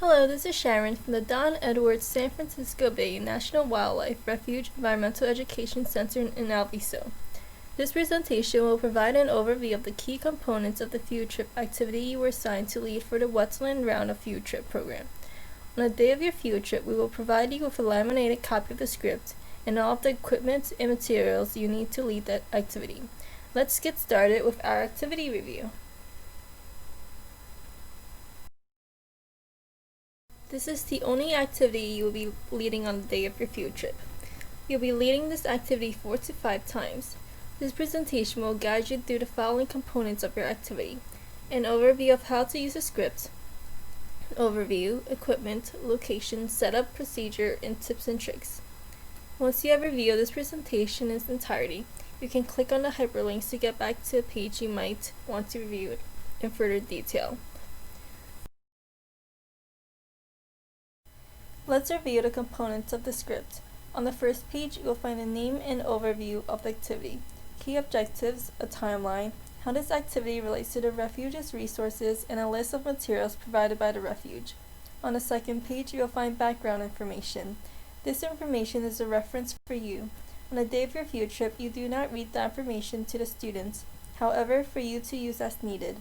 Hello, this is Sharon from the Don Edwards San Francisco Bay National Wildlife Refuge Environmental Education Center in Alviso. This presentation will provide an overview of the key components of the field trip activity you were assigned to lead for the Wetland Round of Field Trip program. On the day of your field trip, we will provide you with a laminated copy of the script and all of the equipment and materials you need to lead that activity. Let's get started with our activity review. This is the only activity you will be leading on the day of your field trip. You'll be leading this activity 4 to 5 times. This presentation will guide you through the following components of your activity: an overview of how to use a script, overview, equipment, location, setup, procedure, and tips and tricks. Once you have reviewed this presentation in its entirety, you can click on the hyperlinks to get back to a page you might want to review it in further detail. Let's review the components of the script. On the first page, you will find the name and overview of the activity, key objectives, a timeline, how this activity relates to the refuge's resources, and a list of materials provided by the refuge. On the second page, you will find background information. This information is a reference for you. On the day of your field trip, you do not read the information to the students, however, for you to use as needed.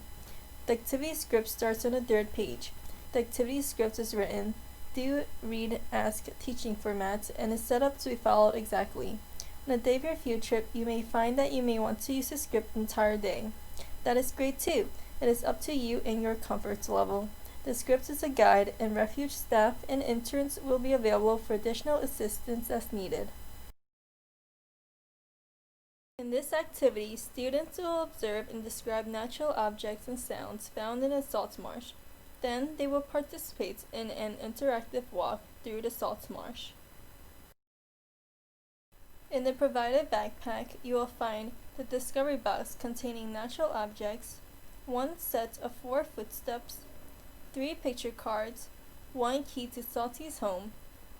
The activity script starts on the third page. The activity script is written do, read, ask teaching format and is set up to be followed exactly. On the day of your field trip, you may find that you may want to use the script the entire day. That is great too. It is up to you and your comfort level. The script is a guide, and refuge staff and interns will be available for additional assistance as needed. In this activity, students will observe and describe natural objects and sounds found in a salt marsh. Then they will participate in an interactive walk through the salt marsh. In the provided backpack, you will find the discovery box containing natural objects, 1 set of 4 footsteps, 3 picture cards, 1 key to Salty's home,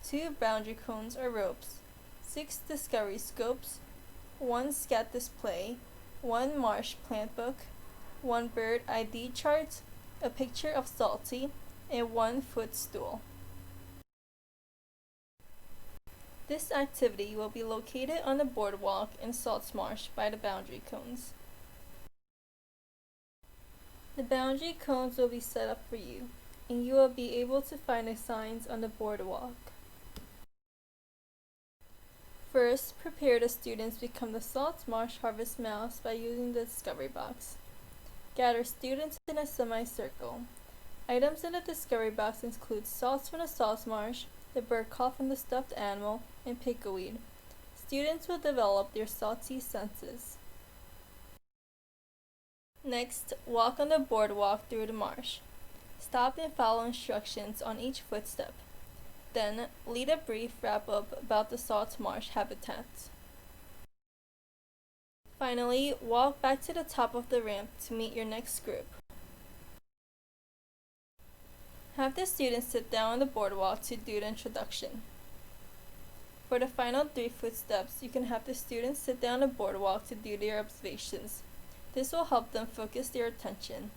2 boundary cones or ropes, 6 discovery scopes, 1 scat display, 1 marsh plant book, 1 bird ID chart, a picture of Salty, and 1 footstool. This activity will be located on the boardwalk in Salt Marsh by the boundary cones. The boundary cones will be set up for you, and you will be able to find the signs on the boardwalk. First, prepare the students to become the Salt Marsh Harvest Mouse by using the discovery box. Gather students in a semicircle. Items in the discovery box include salts from the salt marsh, the bird call from the stuffed animal, and pickleweed. Students will develop their salty senses. Next, walk on the boardwalk through the marsh. Stop and follow instructions on each footstep. Then, lead a brief wrap-up about the salt marsh habitat. Finally, walk back to the top of the ramp to meet your next group. Have the students sit down on the boardwalk to do the introduction. For the final 3 footsteps, you can have the students sit down on the boardwalk to do their observations. This will help them focus their attention.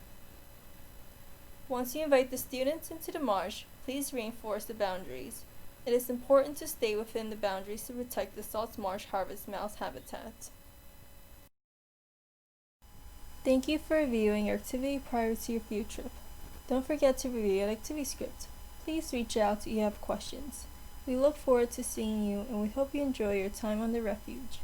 Once you invite the students into the marsh, please reinforce the boundaries. It is important to stay within the boundaries to protect the salt marsh harvest mouse habitat. Thank you for reviewing your activity prior to your field trip. Don't forget to review your activity script. Please reach out if you have questions. We look forward to seeing you, and we hope you enjoy your time on the refuge.